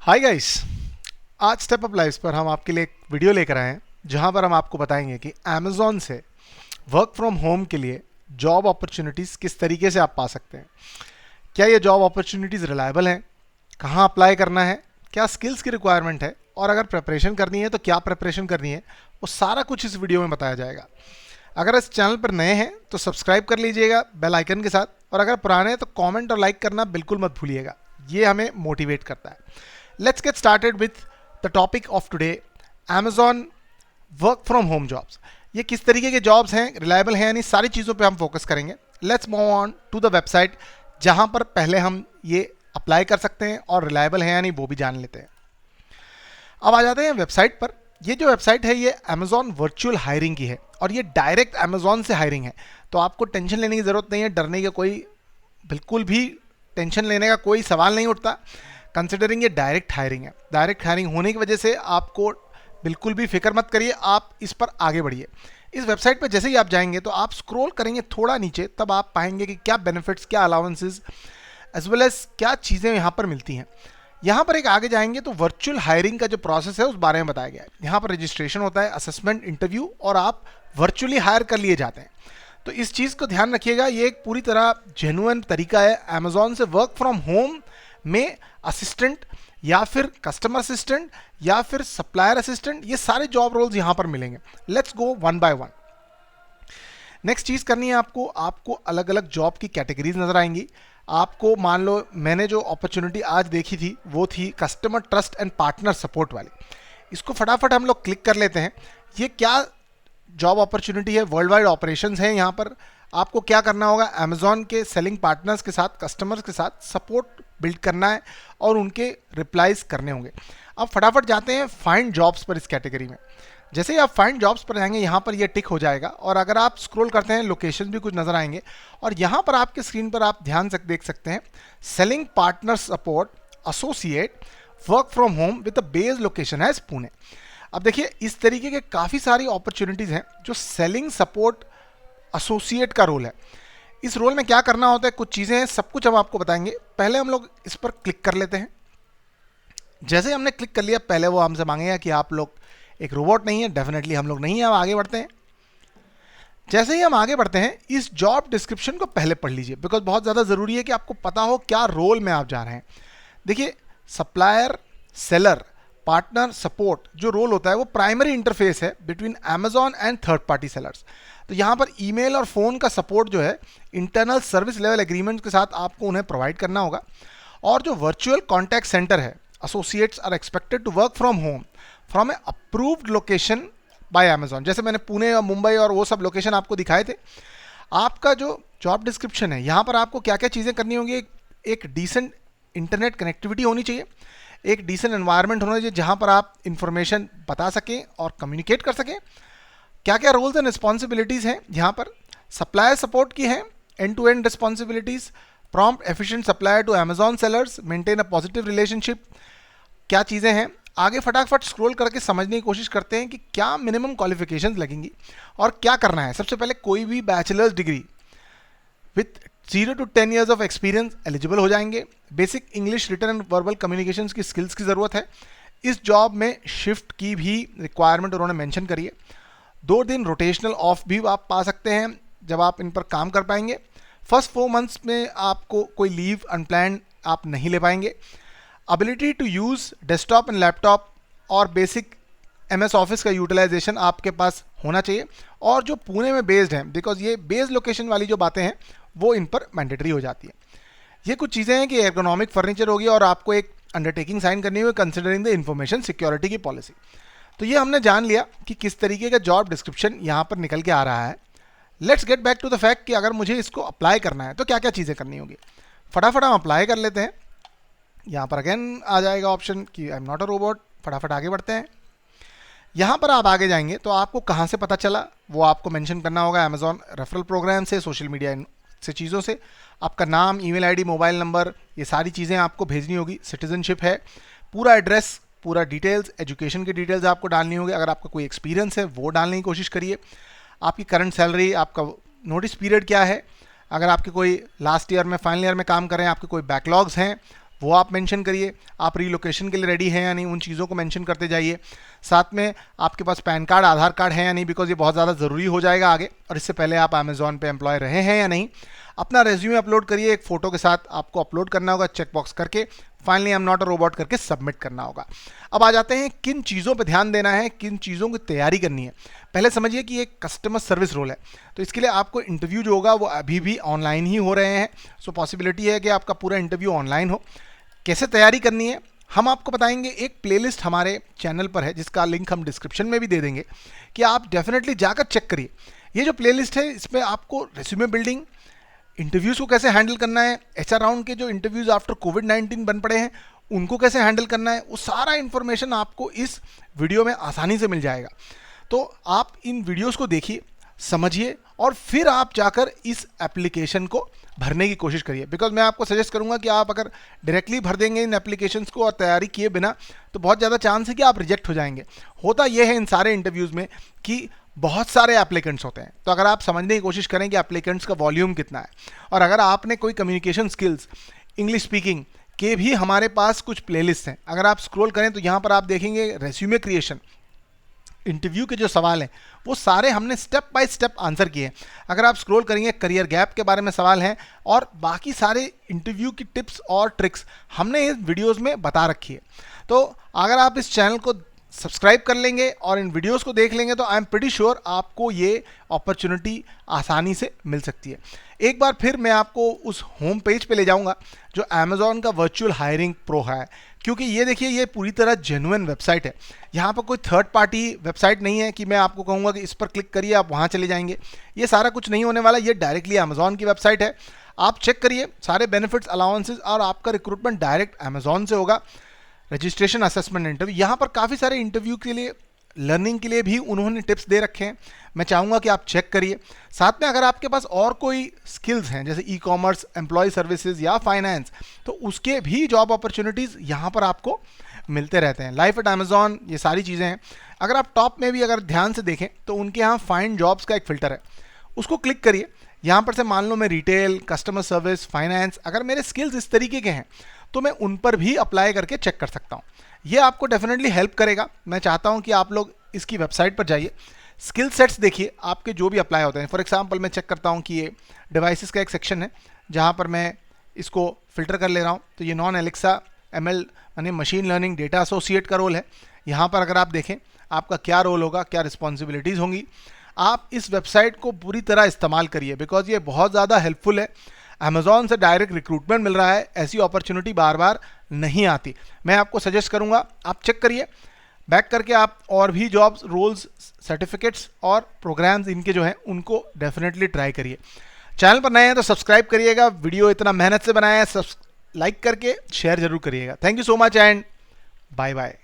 Hi guys, आज step up lives पर हम आपके लिए एक वीडियो लेकर आए हैं जहां पर हम आपको बताएंगे कि अमेज़ॉन से वर्क फ्रॉम होम के लिए जॉब अपॉर्चुनिटीज़ किस तरीके से आप पा सकते हैं। क्या ये जॉब अपॉर्चुनिटीज़ रिलायबल हैं, कहां अप्लाई करना है, क्या स्किल्स की रिक्वायरमेंट है और अगर प्रिपरेशन करनी है तो क्या प्रिपरेशन करनी है, वो सारा कुछ इस वीडियो में बताया जाएगा। अगर इस चैनल पर नए हैं तो सब्सक्राइब कर लीजिएगा बेल आइकन के साथ, और अगर पुराने हैं तो कमेंट और लाइक करना बिल्कुल मत भूलिएगा, ये हमें मोटिवेट करता है। Let's get started with the topic of today, Amazon work from home jobs। ये किस तरीके के जॉब्स हैं, रिलायबल हैं यानी, सारी चीज़ों पे हम फोकस करेंगे। Let's move on to the website जहां पर पहले हम ये अप्लाई कर सकते हैं और रिलायबल है यानी वो भी जान लेते हैं। अब आ जाते हैं वेबसाइट पर। ये जो वेबसाइट है ये Amazon वर्चुअल हायरिंग की है और ये डायरेक्ट Amazon से हायरिंग है, तो आपको टेंशन लेने की ज़रूरत नहीं है, डरने का कोई, बिल्कुल भी टेंशन लेने का कोई सवाल नहीं उठता। कंसिडरिंग ये डायरेक्ट हायरिंग है, डायरेक्ट हायरिंग होने की वजह से आपको बिल्कुल भी फिक्र मत करिए, आप इस पर आगे बढ़िए। इस वेबसाइट पर जैसे ही आप जाएंगे तो आप स्क्रॉल करेंगे थोड़ा नीचे, तब आप पाएंगे कि क्या बेनिफिट्स, क्या अलाउंसेस एज वेल एज क्या चीज़ें यहाँ पर मिलती हैं। यहाँ पर एक आगे जाएंगे तो वर्चुअल हायरिंग का जो प्रोसेस है उस बारे में बताया गया है। यहाँ पर रजिस्ट्रेशन होता है, असेसमेंट, इंटरव्यू, और आप वर्चुअली हायर कर लिए जाते हैं। तो इस चीज़ को ध्यान रखिएगा, ये एक पूरी तरह जेन्युइन तरीका है अमेजॉन से वर्क फ्रॉम होम में असिस्टेंट या फिर कस्टमर असिस्टेंट या फिर सप्लायर असिस्टेंट, ये सारे जॉब रोल्स यहां पर मिलेंगे। Let's go one by one. Next चीज करनी है आपको अलग अलग जॉब की कैटेगरीज नजर आएंगी। आपको मान लो मैंने जो अपॉर्चुनिटी आज देखी थी वो थी customer trust and partner support वाली। इसको फटाफट हम लोग क्लिक कर लेते हैं। ये क्या जॉब अपॉर्चुनिटी है, वर्ल्ड वाइड ऑपरेशंस है। यहाँ पर आपको क्या करना होगा, अमेजॉन के सेलिंग पार्टनर्स के साथ, कस्टमर्स के साथ सपोर्ट बिल्ड करना है और उनके रिप्लाईज करने होंगे। अब फटाफट जाते हैं फाइंड जॉब्स पर। इस कैटेगरी में जैसे ही आप फाइंड जॉब्स पर जाएंगे यहाँ पर ये टिक हो जाएगा, और अगर आप स्क्रॉल करते हैं लोकेशन भी कुछ नजर आएंगे, और यहाँ पर आपके स्क्रीन पर आप ध्यान से देख सकते हैं selling partner support associate work from home with the base location है पुणे। अब देखिए इस तरीके के काफ़ी सारी अपॉर्चुनिटीज़ हैं जो सेलिंग सपोर्ट एसोसिएट का रोल है। इस रोल में क्या करना होता है, कुछ चीज़ें हैं, सब कुछ हम आपको बताएंगे। पहले हम लोग इस पर क्लिक कर लेते हैं। जैसे ही हमने क्लिक कर लिया, पहले वो हमसे मांगेगा कि आप लोग एक रोबोट नहीं है, डेफिनेटली हम लोग नहीं है। अब आगे बढ़ते हैं। जैसे ही हम आगे बढ़ते हैं, इस जॉब डिस्क्रिप्शन को पहले पढ़ लीजिए, बिकॉज बहुत ज़्यादा ज़रूरी है कि आपको पता हो क्या रोल में आप जा रहे हैं। देखिए सप्लायर, सेलर, पार्टनर, सपोर्ट जो रोल होता है वो प्राइमरी इंटरफेस है between Amazon and third party sellers. तो यहाँ पर ईमेल और फ़ोन का सपोर्ट जो है इंटरनल सर्विस लेवल एग्रीमेंट के साथ आपको उन्हें प्रोवाइड करना होगा। और जो वर्चुअल कॉन्टैक्ट सेंटर है, associates are expected to work from home from a approved location by Amazon. जैसे मैंने पुणे और मुंबई और वो सब लोकेशन आपको दिखाए थे। आपका जो जॉब डिस्क्रिप्शन है यहाँ पर आपको क्या क्या चीज़ें करनी होंगी, एक डिसेंट इंटरनेट कनेक्टिविटी होनी चाहिए, एक डिसेंट एनवायरनमेंट होना चाहिए जहाँ पर आप इंफॉर्मेशन बता सकें और कम्युनिकेट कर सकें। क्या क्या रोल्स एंड रिस्पॉन्सिबिलिटीज़ हैं यहाँ पर, सप्लायर सपोर्ट की हैं, end to end responsibilities, prompt efficient supplier to Amazon sellers, maintain a positive relationship, क्या चीज़ें हैं। आगे फटाफट स्क्रॉल करके समझने की कोशिश करते हैं कि क्या मिनिमम क्वालिफिकेशंस लगेंगी और क्या करना है। सबसे पहले कोई भी bachelor's degree with 0 to 10 years of experience eligible हो जाएंगे। Basic English written and verbal communication की स्किल्स की ज़रूरत है। इस जॉब में शिफ्ट की भी रिक्वायरमेंट उन्होंने मेंशन करी है। 2 दिन रोटेशनल ऑफ भी आप पा सकते हैं जब आप इन पर काम कर पाएंगे। फर्स्ट 4 मंथ्स में आपको कोई लीव अनप्लान्ड आप नहीं ले पाएंगे। Ability to use desktop and laptop और बेसिक MS ऑफिस का यूटिलाइजेशन आपके पास होना चाहिए, और जो पुणे में बेस्ड हैं, बिकॉज ये बेस लोकेशन वाली जो बातें हैं वो इन पर मैंडेटरी हो जाती है। ये कुछ चीज़ें हैं कि एर्गोनॉमिक फर्नीचर होगी और आपको एक अंडरटेकिंग साइन करनी होगी कंसिडरिंग द इंफॉर्मेशन सिक्योरिटी की पॉलिसी। तो ये हमने जान लिया कि किस तरीके का जॉब डिस्क्रिप्शन यहाँ पर निकल के आ रहा है। Let's get back to the fact कि अगर मुझे इसको अप्लाई करना है तो क्या क्या चीज़ें करनी होगी। फटाफट हम अप्लाई कर लेते हैं। यहाँ पर अगेन आ जाएगा ऑप्शन कि I am not a robot. फटाफट आगे बढ़ते हैं। यहाँ पर आप आगे जाएंगे तो आपको कहाँ से पता चला वो आपको मेंशन करना होगा, अमेजॉन रेफरल प्रोग्राम से, सोशल मीडिया से, चीज़ों से। आपका नाम, ईमेल आईडी, मोबाइल नंबर, ये सारी चीज़ें आपको भेजनी होगी। सिटीजनशिप है, पूरा एड्रेस, पूरा डिटेल्स, एजुकेशन की डिटेल्स आपको डालनी होगी। अगर आपका कोई एक्सपीरियंस है वो डालने की कोशिश करिए। आपकी करंट सैलरी, आपका नोटिस पीरियड क्या है, अगर आपके कोई लास्ट ईयर में, फाइनल ईयर में काम कर रहे हैं, आपके कोई बैकलॉग्स हैं वो आप मेंशन करिए। आप रीलोकेशन के लिए रेडी हैं या नहीं, उन चीज़ों को मेंशन करते जाइए। साथ में आपके पास पैन कार्ड, आधार कार्ड है या नहीं, बिकॉज ये बहुत ज़्यादा ज़रूरी हो जाएगा आगे। और इससे पहले आप अमेजोन पे एम्प्लॉय रहे हैं या नहीं। अपना रेज्यूमे अपलोड करिए, एक फ़ोटो के साथ आपको अपलोड करना होगा, चेकबॉक्स करके finally I am not a robot करके सबमिट करना होगा। अब आ जाते हैं किन चीज़ों पे ध्यान देना है, किन चीज़ों की तैयारी करनी है। पहले समझिए कि एक कस्टमर सर्विस रोल है, तो इसके लिए आपको इंटरव्यू जो होगा वो अभी भी ऑनलाइन ही हो रहे हैं। सो पॉसिबिलिटी है कि आपका पूरा इंटरव्यू ऑनलाइन हो। कैसे तैयारी करनी है हम आपको बताएंगे। एक प्लेलिस्ट हमारे चैनल पर है जिसका लिंक हम डिस्क्रिप्शन में भी दे देंगे, कि आप डेफिनेटली जाकर चेक करिए। ये जो प्लेलिस्ट है इसमें आपको रेज्यूमे बिल्डिंग, इंटरव्यूज़ को कैसे हैंडल करना है, एचआर राउंड के जो इंटरव्यूज़ आफ्टर कोविड-19 बन पड़े हैं उनको कैसे हैंडल करना है, वो सारा इन्फॉर्मेशन आपको इस वीडियो में आसानी से मिल जाएगा। तो आप इन वीडियोस को देखिए, समझिए और फिर आप जाकर इस एप्लीकेशन को भरने की कोशिश करिए। बिकॉज मैं आपको सजेस्ट करूंगा कि आप अगर डायरेक्टली भर देंगे इन एप्लीकेशंस को और तैयारी किए बिना, तो बहुत ज़्यादा चांस है कि आप रिजेक्ट हो जाएंगे। होता यह है इन सारे इंटरव्यूज़ में कि बहुत सारे एप्लीकेंट्स होते हैं। तो अगर आप समझने की कोशिश करें कि एप्लीकेंट्स का वॉल्यूम कितना है, और अगर आपने कोई कम्युनिकेशन स्किल्स, इंग्लिश स्पीकिंग के भी हमारे पास कुछ प्लेलिस्ट हैं। अगर आप स्क्रॉल करें तो यहाँ पर आप देखेंगे रेज्यूमे क्रिएशन, इंटरव्यू के जो सवाल हैं वो सारे हमने स्टेप बाय स्टेप आंसर किए हैं। अगर आप स्क्रॉल करेंगे करियर गैप के बारे में सवाल हैं, और बाकी सारे इंटरव्यू की टिप्स और ट्रिक्स हमने इस वीडियोस में बता रखी है। तो अगर आप इस चैनल को सब्सक्राइब कर लेंगे और इन वीडियोस को देख लेंगे तो आई एम प्रीटी श्योर आपको ये अपॉर्चुनिटी आसानी से मिल सकती है। एक बार फिर मैं आपको उस होम पेज पे ले जाऊंगा जो अमेजॉन का वर्चुअल हायरिंग प्रो है, क्योंकि ये देखिए ये पूरी तरह जेन्युइन वेबसाइट है। यहाँ पर कोई थर्ड पार्टी वेबसाइट नहीं है कि मैं आपको कहूँगा कि इस पर क्लिक करिए आप वहाँ चले जाएंगे। ये सारा कुछ नहीं होने वाला, ये डायरेक्टली अमेजॉन की वेबसाइट है। आप चेक करिए सारे बेनिफिट्स, अलाउंसेस, और आपका रिक्रूटमेंट डायरेक्ट अमेजॉन से होगा। रजिस्ट्रेशन, असेसमेंट, इंटरव्यू, यहाँ पर काफ़ी सारे इंटरव्यू के लिए, लर्निंग के लिए भी उन्होंने टिप्स दे रखे हैं। मैं चाहूँगा कि आप चेक करिए। साथ में अगर आपके पास और कोई स्किल्स हैं जैसे ई कॉमर्स, एम्प्लॉय सर्विसेज या फाइनेंस, तो उसके भी जॉब अपॉर्चुनिटीज़ यहाँ पर आपको मिलते रहते हैं। लाइफ एट अमेजॉन, ये सारी चीज़ें हैं। अगर आप टॉप में भी अगर ध्यान से देखें तो उनके यहाँ फाइंड जॉब्स का एक फ़िल्टर है, उसको क्लिक करिए। यहाँ पर से मान लो मैं रिटेल, कस्टमर सर्विस, फाइनेंस, अगर मेरे स्किल्स इस तरीके के हैं तो मैं उन पर भी अप्लाई करके चेक कर सकता हूँ। ये आपको डेफिनेटली हेल्प करेगा। मैं चाहता हूँ कि आप लोग इसकी वेबसाइट पर जाइए, स्किल सेट्स देखिए आपके जो भी अप्लाई होते हैं। फॉर एग्जांपल मैं चेक करता हूँ कि ये डिवाइसेस का एक सेक्शन है जहाँ पर मैं इसको फिल्टर कर ले रहा हूँ। तो ये नॉन एलेक्सा ML यानी मशीन लर्निंग डेटा एसोसिएट का रोल है। यहाँ पर अगर आप देखें आपका क्या रोल होगा, क्या रिस्पॉन्सिबिलिटीज़ होंगी। आप इस वेबसाइट को पूरी तरह इस्तेमाल करिए, बिकॉज ये बहुत ज़्यादा हेल्पफुल है। अमेजॉन से डायरेक्ट रिक्रूटमेंट मिल रहा है, ऐसी अपॉर्चुनिटी बार बार नहीं आती। मैं आपको सजेस्ट करूंगा आप चेक करिए, बैक करके आप और भी जॉब्स, रोल्स, सर्टिफिकेट्स और प्रोग्राम्स इनके जो हैं उनको डेफिनेटली ट्राई करिए। चैनल पर नए हैं तो सब्सक्राइब करिएगा। वीडियो इतना मेहनत से बनाया है, लाइक करके शेयर जरूर करिएगा। Thank you so much and bye bye.